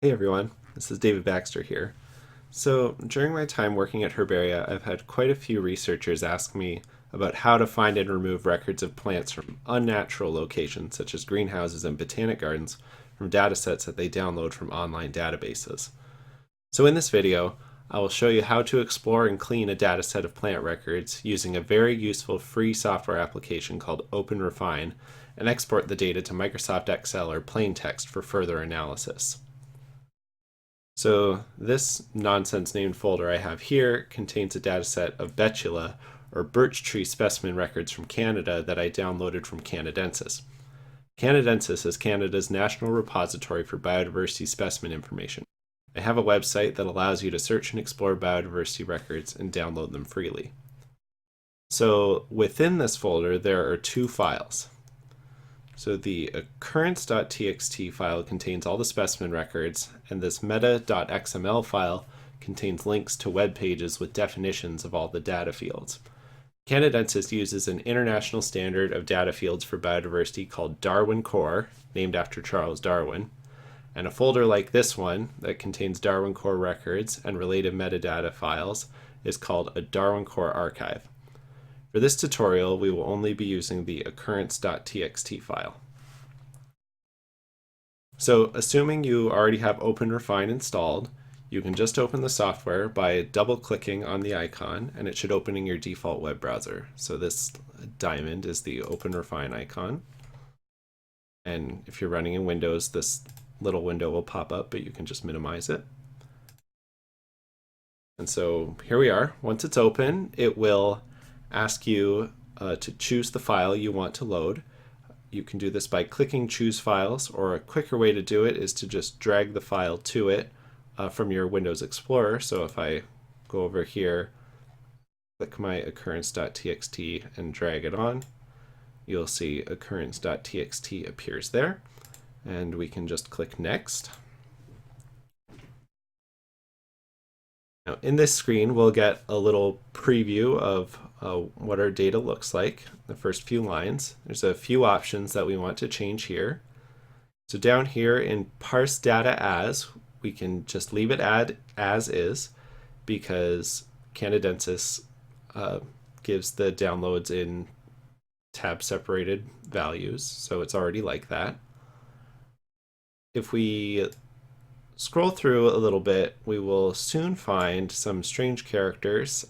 Hey everyone, this is David Baxter here. So, during my time working at Herbaria, I've had quite a few researchers ask me about how to find and remove records of plants from unnatural locations, such as greenhouses and botanic gardens, from datasets that they download from online databases. So, in this video, I will show you how to explore and clean a dataset of plant records using a very useful free software application called OpenRefine and export the data to Microsoft Excel or plain text for further analysis. So this nonsense named folder I have here contains a dataset of betula, or birch tree specimen records from Canada that I downloaded from Canadensis. Canadensis is Canada's national repository for biodiversity specimen information. I have a website that allows you to search and explore biodiversity records and download them freely. So within this folder, there are two files. So the occurrence.txt file contains all the specimen records, and this meta.xml file contains links to web pages with definitions of all the data fields. Canadensis uses an international standard of data fields for biodiversity called Darwin Core, named after Charles Darwin, and a folder like this one that contains Darwin Core records and related metadata files is called a Darwin Core Archive. For this tutorial, we will only be using the occurrence.txt file. So, assuming you already have OpenRefine installed, you can just open the software by double-clicking on the icon, and it should open in your default web browser. So this diamond is the OpenRefine icon. And if you're running in Windows, this little window will pop up, but you can just minimize it. And so here we are. Once it's open, it will ask you to choose the file you want to load. You can do this by clicking choose files, or a quicker way to do it is to just drag the file to it from your Windows Explorer. So if I go over here, click my occurrence.txt and drag it on, you'll see occurrence.txt appears there, and we can just click next. Now, in this screen, we'll get a little preview of what our data looks like. The first few lines, there's a few options that we want to change here. So down here in parse data as, we can just leave it as is, because Canadensis gives the downloads in tab separated values, so it's already like that. If we scroll through a little bit, we will soon find some strange characters,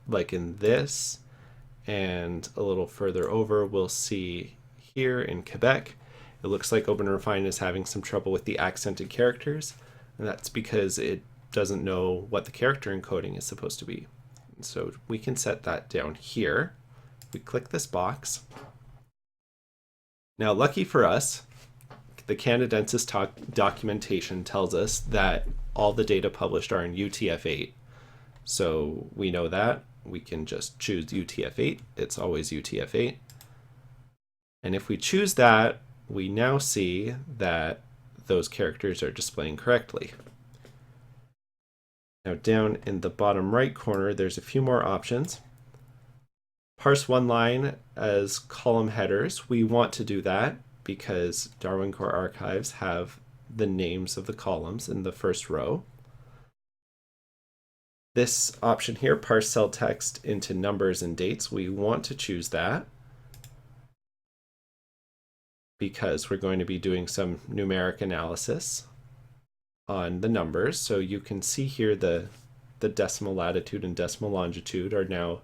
like in this, and a little further over, we'll see here in Quebec, it looks like OpenRefine is having some trouble with the accented characters, and that's because it doesn't know what the character encoding is supposed to be. So we can set that down here. We click this box. Now, lucky for us, the Canadensis documentation tells us that all the data published are in UTF-8. So we know that. We can just choose UTF-8. It's always UTF-8. And if we choose that, we now see that those characters are displaying correctly. Now down in the bottom right corner, there's a few more options. Parse one line as column headers. We want to do that because Darwin Core Archives have the names of the columns in the first row. This option here, parse cell text into numbers and dates, we want to choose that because we're going to be doing some numeric analysis on the numbers. So you can see here the decimal latitude and decimal longitude are now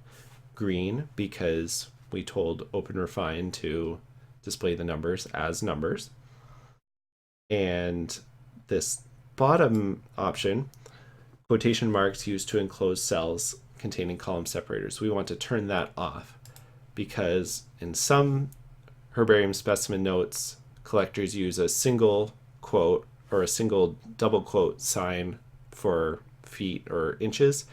green because we told OpenRefine to display the numbers as numbers. And this bottom option, quotation marks used to enclose cells containing column separators, we want to turn that off because in some herbarium specimen notes, collectors use a single quote or a single double quote sign for feet or inches.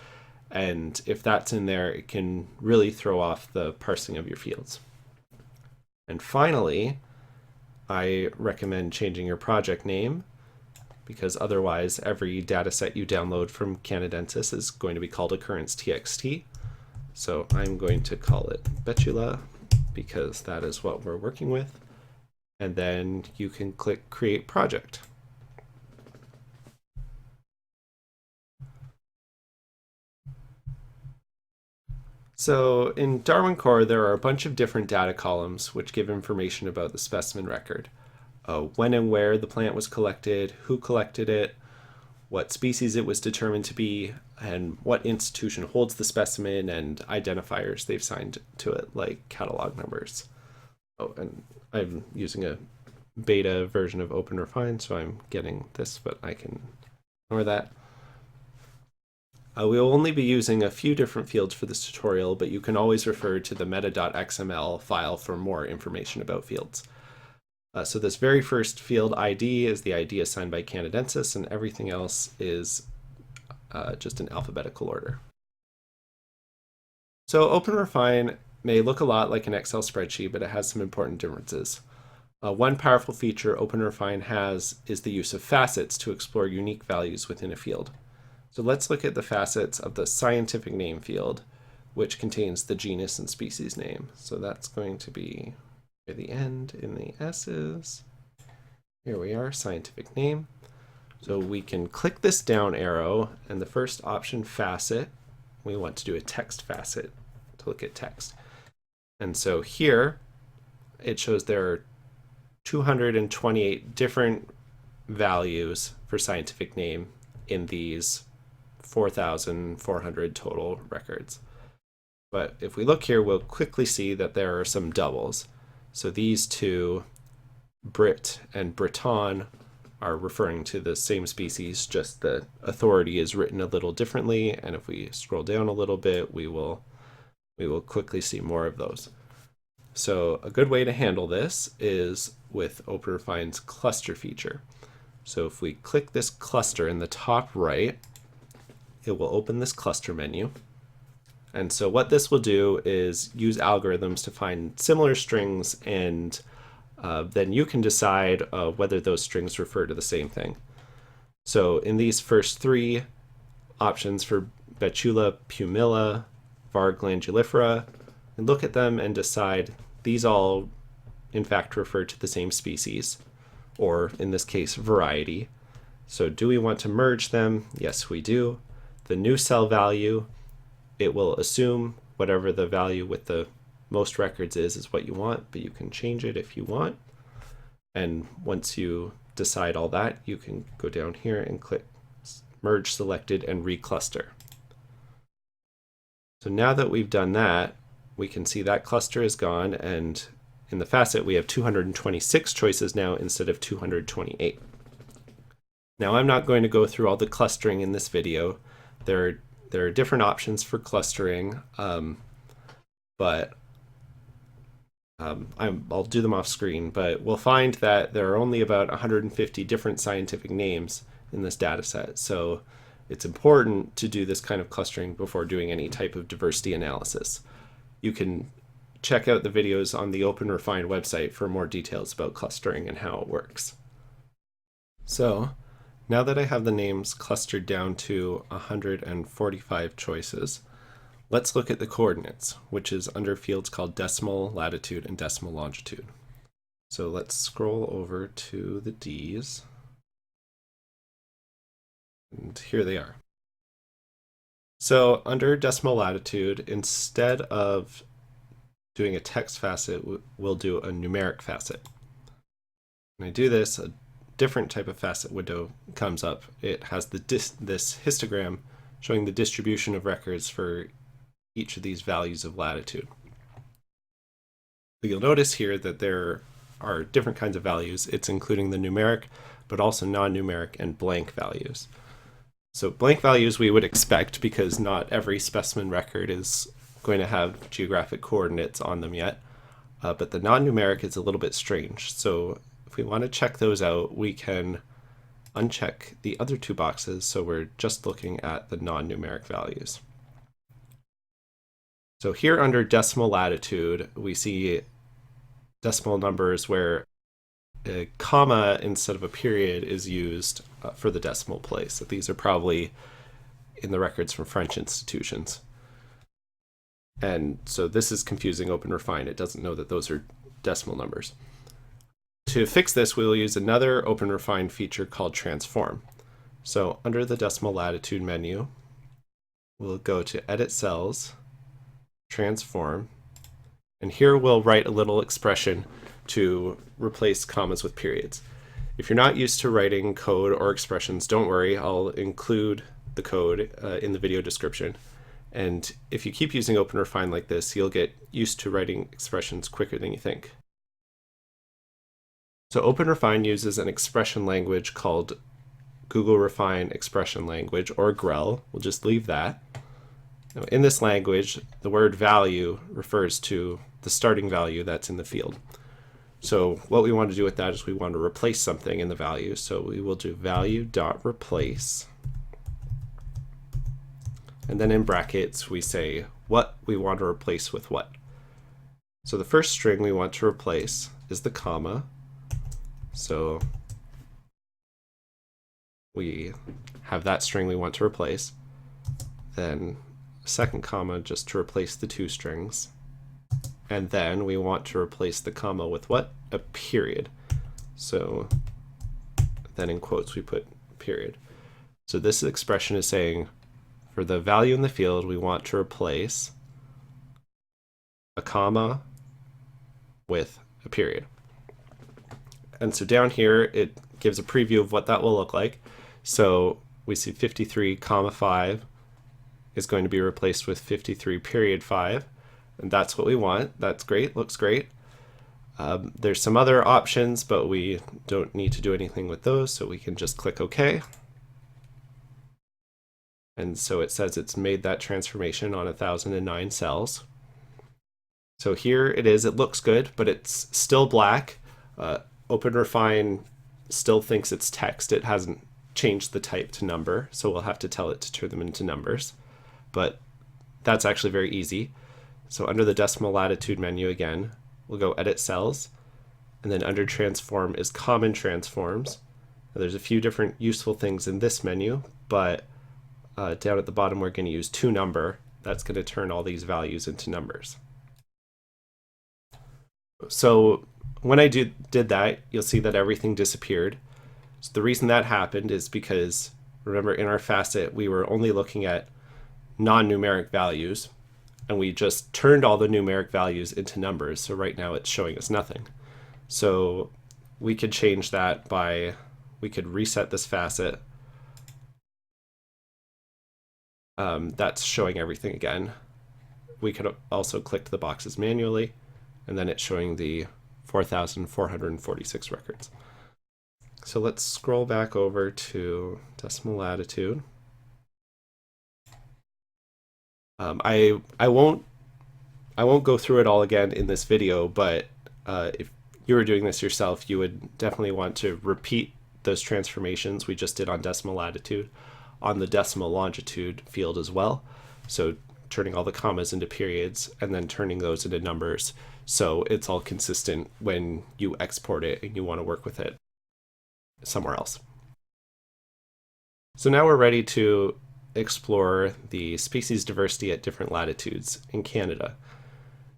And if that's in there, it can really throw off the parsing of your fields. And finally, I recommend changing your project name because otherwise every data set you download from Canadensis is going to be called occurrence.txt. So I'm going to call it betula because that is what we're working with. And then you can click Create Project. So in Darwin Core, there are a bunch of different data columns which give information about the specimen record. When and where the plant was collected, who collected it, what species it was determined to be, and what institution holds the specimen, and identifiers they've signed to it, like catalog numbers. Oh, and I'm using a beta version of OpenRefine, so I'm getting this, but I can ignore that. We will only be using a few different fields for this tutorial, but you can always refer to the meta.xml file for more information about fields. So this very first field ID is the ID assigned by Canadensis, and everything else is just in alphabetical order. So OpenRefine may look a lot like an Excel spreadsheet, but it has some important differences. One powerful feature OpenRefine has is the use of facets to explore unique values within a field. So let's look at the facets of the scientific name field, which contains the genus and species name. So that's going to be near the end in the S's. Here we are, scientific name. So we can click this down arrow, and the first option, facet, we want to do a text facet to look at text. And so here it shows there are 228 different values for scientific name in these 4,400 total records. But if we look here, we'll quickly see that there are some doubles. So these two, Brit and Breton, are referring to the same species, just the authority is written a little differently. And if we scroll down a little bit, we will quickly see more of those. So a good way to handle this is with OpenRefine's cluster feature. So if we click this cluster in the top right, it will open this cluster menu. And so what this will do is use algorithms to find similar strings, and then you can decide whether those strings refer to the same thing. So in these first three options for Betula pumila, var glandulifera, and look at them and decide these all in fact refer to the same species, or in this case variety. So do we want to merge them? Yes, we do. The new cell value, it will assume whatever the value with the most records is what you want, but you can change it if you want. And once you decide all that, you can go down here and click merge selected and recluster. So now that we've done that, we can see that cluster is gone, and in the facet we have 226 choices now instead of 228. Now I'm not going to go through all the clustering in this video. There are different options for clustering, but I'll do them off screen, but we'll find that there are only about 150 different scientific names in this data set. So it's important to do this kind of clustering before doing any type of diversity analysis. You can check out the videos on the OpenRefine website for more details about clustering and how it works. So now that I have the names clustered down to 145 choices, let's look at the coordinates, which is under fields called decimal latitude and decimal longitude. So let's scroll over to the D's. And here they are. So under decimal latitude, instead of doing a text facet, we'll do a numeric facet. When I do this, a different type of facet window comes up. It has this histogram showing the distribution of records for each of these values of latitude. But you'll notice here that there are different kinds of values. It's including the numeric, but also non-numeric and blank values. So blank values we would expect because not every specimen record is going to have geographic coordinates on them yet. But the non-numeric is a little bit strange. So if we want to check those out, we can uncheck the other two boxes. So we're just looking at the non-numeric values. So here under decimal latitude, we see decimal numbers where a comma instead of a period is used for the decimal place. So these are probably in the records from French institutions. And so this is confusing OpenRefine. It doesn't know that those are decimal numbers. To fix this, we'll use another OpenRefine feature called transform. So under the decimal latitude menu, we'll go to edit cells, transform, and here we'll write a little expression to replace commas with periods. If you're not used to writing code or expressions, don't worry, I'll include the code in the video description. And if you keep using OpenRefine like this, you'll get used to writing expressions quicker than you think. So OpenRefine uses an expression language called Google Refine Expression Language, or GREL. We'll just leave that. Now, in this language, the word value refers to the starting value that's in the field. So what we want to do with that is we want to replace something in the value. So we will do value.replace. And then in brackets, we say what we want to replace with what. So the first string we want to replace is the comma. So we have that string we want to replace. Then a second comma just to replace the two strings. And then we want to replace the comma with what? A period. So then in quotes we put period. So this expression is saying for the value in the field we want to replace a comma with a period. And so down here it gives a preview of what that will look like. So we see 53 comma 5 is going to be replaced with 53 period 5. And that's what we want. That's great, looks great. There's some other options, but we don't need to do anything with those, so we can just click OK. And so it says it's made that transformation on 1009 cells. So here it is, it looks good, but it's still black. OpenRefine still thinks it's text. It hasn't changed the type to number, so we'll have to tell it to turn them into numbers. But that's actually very easy. So under the decimal latitude menu again, we'll go Edit Cells, and then under Transform is Common Transforms. Now, there's a few different useful things in this menu, but down at the bottom we're going to use toNumber. That's going to turn all these values into numbers. So when I did that, you'll see that everything disappeared. So the reason that happened is because, remember, in our facet we were only looking at non-numeric values, and we just turned all the numeric values into numbers. So right now it's showing us nothing. So we could change that by, we could reset this facet. That's showing everything again. We could also click the boxes manually, and then it's showing the 4,446 records. So let's scroll back over to decimal latitude. I won't go through it all again in this video, but if you were doing this yourself, you would definitely want to repeat those transformations we just did on decimal latitude on the decimal longitude field as well. So turning all the commas into periods and then turning those into numbers, so it's all consistent when you export it and you want to work with it somewhere else. So now we're ready to explore the species diversity at different latitudes in Canada.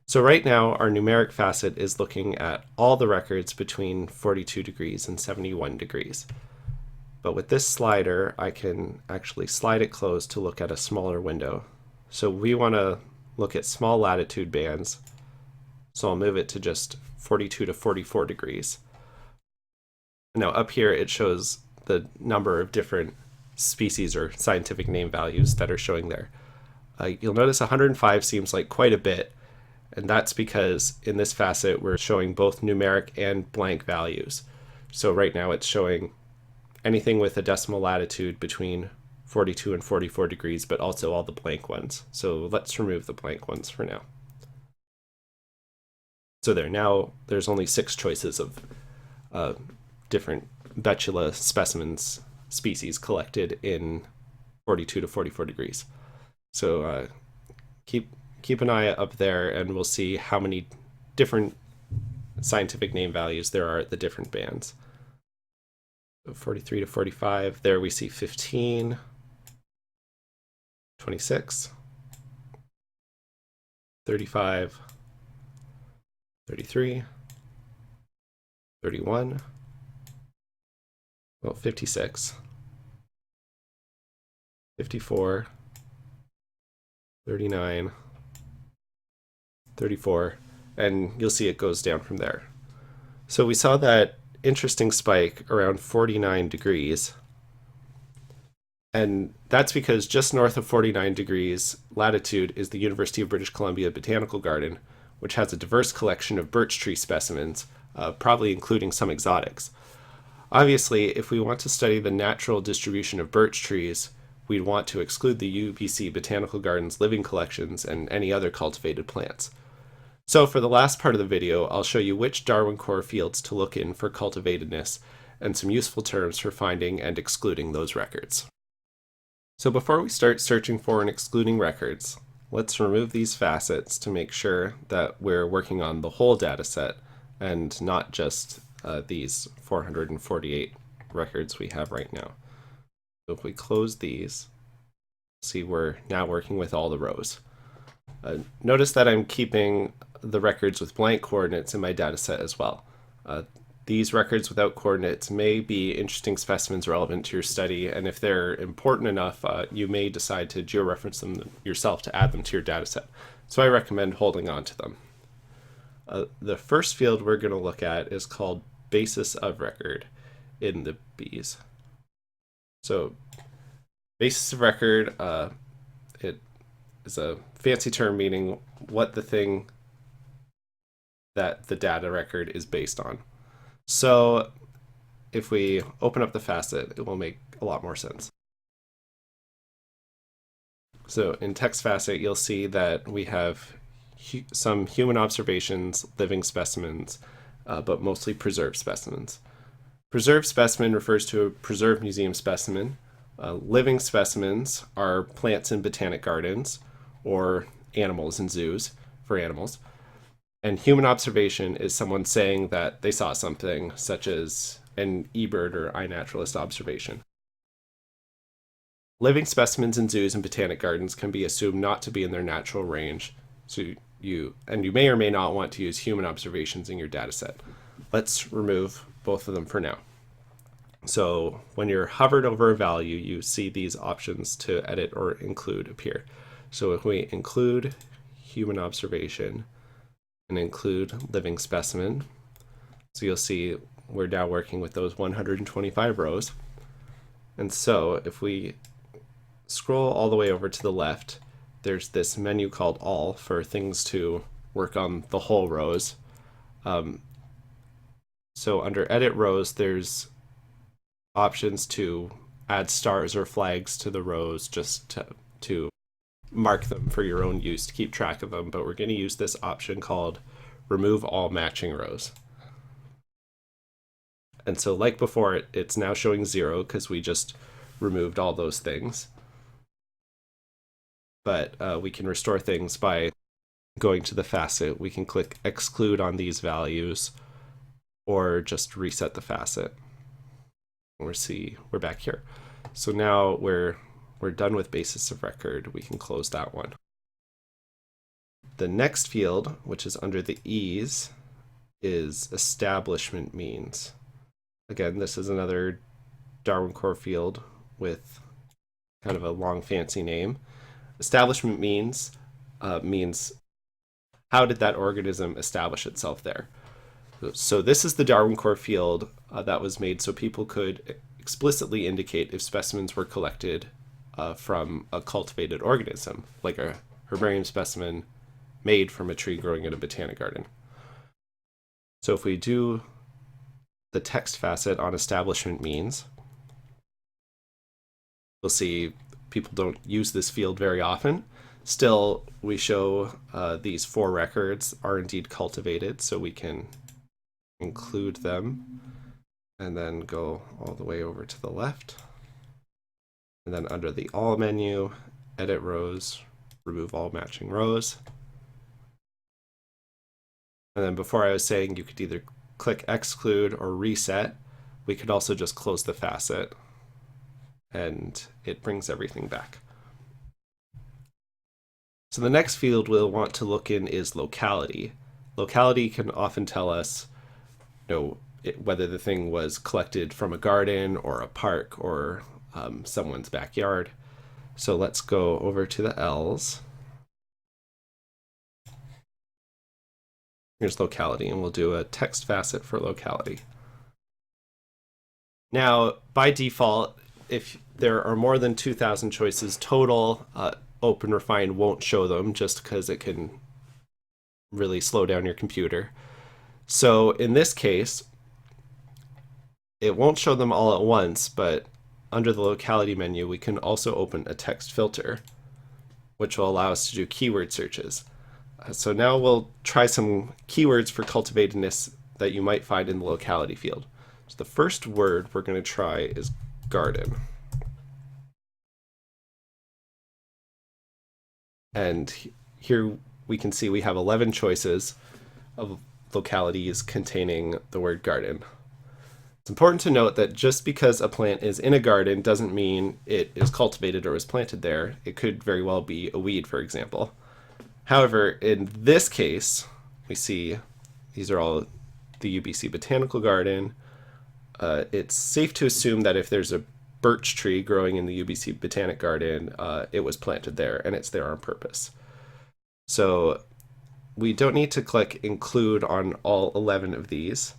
So right now our numeric facet is looking at all the records between 42 degrees and 71 degrees. But with this slider, I can actually slide it closed to look at a smaller window. So we want to look at small latitude bands. So I'll move it to just 42 to 44 degrees. Now up here it shows the number of different species or scientific name values that are showing there. You'll notice 105 seems like quite a bit, and that's because in this facet we're showing both numeric and blank values. So right now it's showing anything with a decimal latitude between 42 and 44 degrees, but also all the blank ones. So let's remove the blank ones for now. So now there's only 6 choices of different Betula specimens species collected in 42 to 44 degrees. So keep an eye up there, and we'll see how many different scientific name values there are at the different bands. So 43 to 45, there we see 15, 26, 35, 33, 31, well, 56, 54, 39, 34, and you'll see it goes down from there. So we saw that interesting spike around 49 degrees, and that's because just north of 49 degrees latitude is the University of British Columbia Botanical Garden, which has a diverse collection of birch tree specimens, probably including some exotics. Obviously, if we want to study the natural distribution of birch trees, we'd want to exclude the UBC Botanical Garden's living collections and any other cultivated plants. So for the last part of the video, I'll show you which Darwin Core fields to look in for cultivatedness and some useful terms for finding and excluding those records. So before we start searching for and excluding records, let's remove these facets to make sure that we're working on the whole data set and not just these 448 records we have right now. So if we close these, see we're now working with all the rows. Notice that I'm keeping the records with blank coordinates in my data set as well. These records without coordinates may be interesting specimens relevant to your study, and if they're important enough, you may decide to georeference them yourself to add them to your data set. So I recommend holding on to them. The first field we're going to look at is called basisOfRecord in the bees. So basisOfRecord, it is a fancy term meaning what the thing that the data record is based on. So if we open up the facet, it will make a lot more sense. So in text facet, you'll see that we have some human observations, living specimens, but mostly preserved specimens. Preserved specimen refers to a preserved museum specimen. Living specimens are plants in botanic gardens or animals in zoos for animals. And human observation is someone saying that they saw something, such as an eBird or iNaturalist observation. Living specimens in zoos and botanic gardens can be assumed not to be in their natural range, so you may or may not want to use human observations in your data set. Let's remove both of them for now. So when you're hovered over a value, you see these options to edit or include appear. So if we include human observation and include living specimen, so you'll see we're now working with those 125 rows. And so if we scroll all the way over to the left, there's this menu called All for things to work on the whole rows. So under Edit Rows, there's options to add stars or flags to the rows just to mark them for your own use, to keep track of them. But we're going to use this option called Remove All Matching Rows. And so like before, it's now showing 0 because we just removed all those things. But we can restore things by going to the facet. We can click exclude on these values or just reset the facet. We're back here. So now we're done with basisOfRecord. We can close that one. The next field, which is under the E's, is establishmentMeans. Again, this is another Darwin Core field with kind of a long fancy name. EstablishmentMeans means how did that organism establish itself there? So this is the Darwin Core field that was made so people could explicitly indicate if specimens were collected from a cultivated organism, like a herbarium specimen made from a tree growing in a botanic garden. So if we do the text facet on establishmentMeans, we'll see people don't use this field very often. Still, we show these 4 records are indeed cultivated, so we can include them and then go all the way over to the left. And then under the All menu, Edit Rows, Remove All Matching Rows. And then before I was saying you could either click Exclude or Reset. We could also just close the facet and it brings everything back. So the next field we'll want to look in is locality. Locality can often tell us, whether the thing was collected from a garden or a park or someone's backyard. So let's go over to the L's. Here's locality, and we'll do a text facet for locality. Now, by default, if there are more than 2,000 choices total, OpenRefine won't show them just because it can really slow down your computer. So in this case, it won't show them all at once, but under the locality menu, we can also open a text filter, which will allow us to do keyword searches. So now we'll try some keywords for cultivatedness that you might find in the locality field. So the first word we're going to try is garden. And here we can see we have 11 choices of localities containing the word garden. It's important to note that just because a plant is in a garden doesn't mean it is cultivated or was planted there. It could very well be a weed, for example. However, in this case, we see these are all the UBC Botanical Garden. It's safe to assume that if there's a birch tree growing in the UBC Botanic Garden, it was planted there and it's there on purpose. So we don't need to click include on all 11 of these.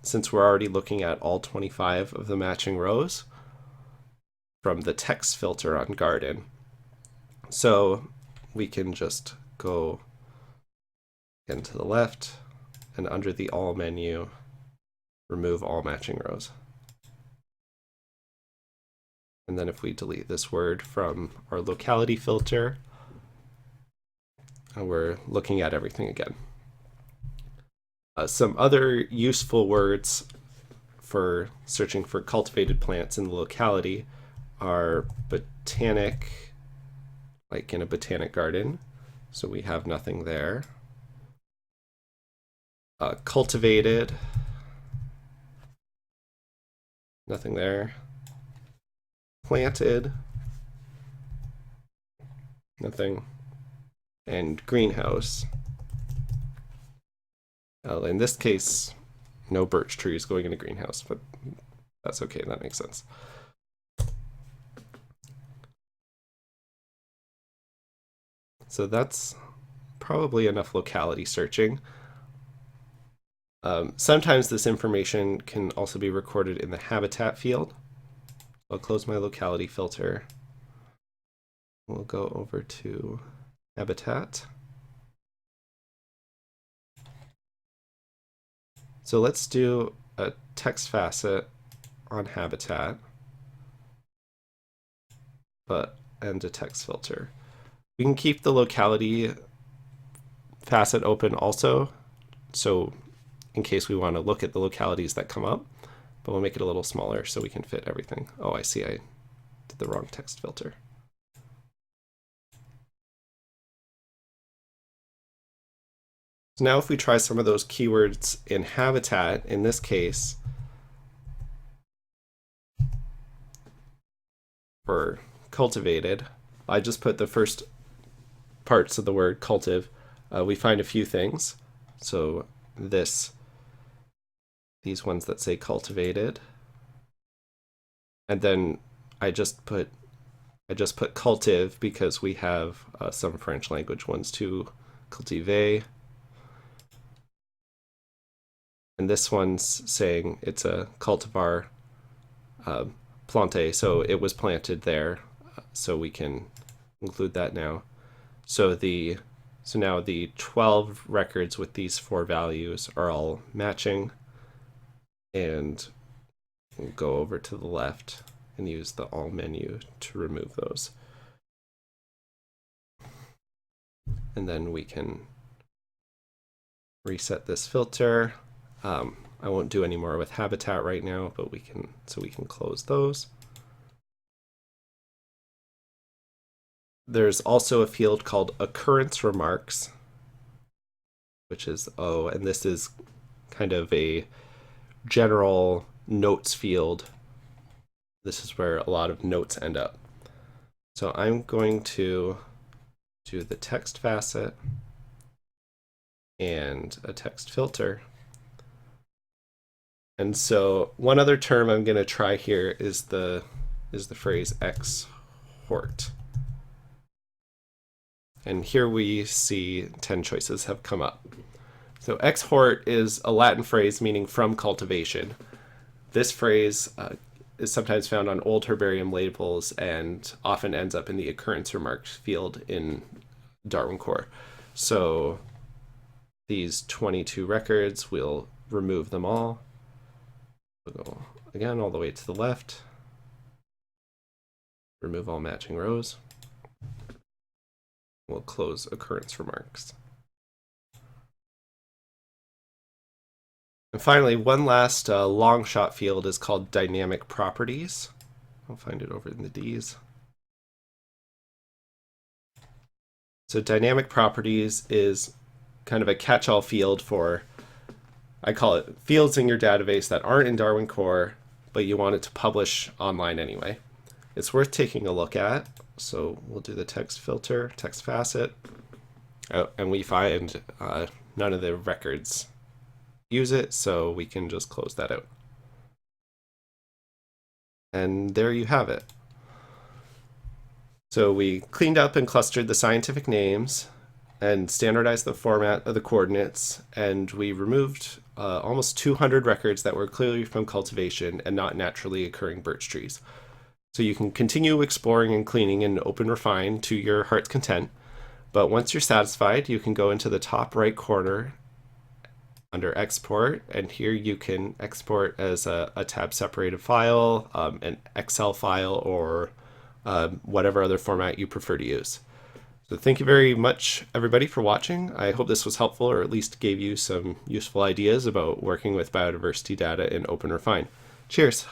Since we're already looking at all 25 of the matching rows from the text filter on garden. So we can just go again to the left and under the all menu, remove all matching rows. And then if we delete this word from our locality filter, we're looking at everything again. Some other useful words for searching for cultivated plants in the locality are botanic, like in a botanic garden. So we have nothing there. Cultivated, nothing there. Planted, nothing. And greenhouse. In this case, no birch trees going in a greenhouse, but that's okay, that makes sense. So that's probably enough locality searching. Sometimes this information can also be recorded in the habitat field. I'll close my locality filter. We'll go over to habitat. So let's do a text facet on habitat, and a text filter. We can keep the locality facet open also, so in case we want to look at the localities that come up, but we'll make it a little smaller so we can fit everything. Oh, I see, I did the wrong text filter. So now if we try some of those keywords in habitat, in this case, for cultivated, I just put the first parts of the word cultiv. We find a few things. So these ones that say cultivated. And then I just put cultiv because we have some French language ones too, cultiver. And this one's saying it's a cultivar plante, so it was planted there, so we can include that now. So now the 12 records with these 4 values are all matching, and we'll go over to the left and use the all menu to remove those. And then we can reset this filter. I won't do any more with habitat right now, but we can close those. There's also a field called occurrenceRemarks, which is O, and this is kind of a general notes field. This is where a lot of notes end up. So I'm going to do the text facet and a text filter. And so one other term I'm going to try here is the phrase exhort. And here we see 10 choices have come up. So ex-hort is a Latin phrase meaning from cultivation. This phrase is sometimes found on old herbarium labels and often ends up in the occurrenceRemarks field in Darwin Core. So these 22 records, we'll remove them all. We'll go again all the way to the left. Remove all matching rows. We'll close occurrenceRemarks. And finally, one last long shot field is called dynamicProperties. I'll find it over in the D's. So dynamicProperties is kind of a catch-all field for, I call it fields in your database that aren't in Darwin Core, but you want it to publish online anyway. It's worth taking a look at. So we'll do the text filter, text facet, and we find none of the records use it, so we can just close that out. And there you have it. So we cleaned up and clustered the scientific names and standardized the format of the coordinates, and we removed almost 200 records that were clearly from cultivation and not naturally occurring birch trees. So you can continue exploring and cleaning in OpenRefine to your heart's content, but once you're satisfied, you can go into the top right corner under export, and here you can export as a tab separated file, an Excel file, or whatever other format you prefer to use. So thank you very much, everybody, for watching. I hope this was helpful, or at least gave you some useful ideas about working with biodiversity data in OpenRefine. Cheers.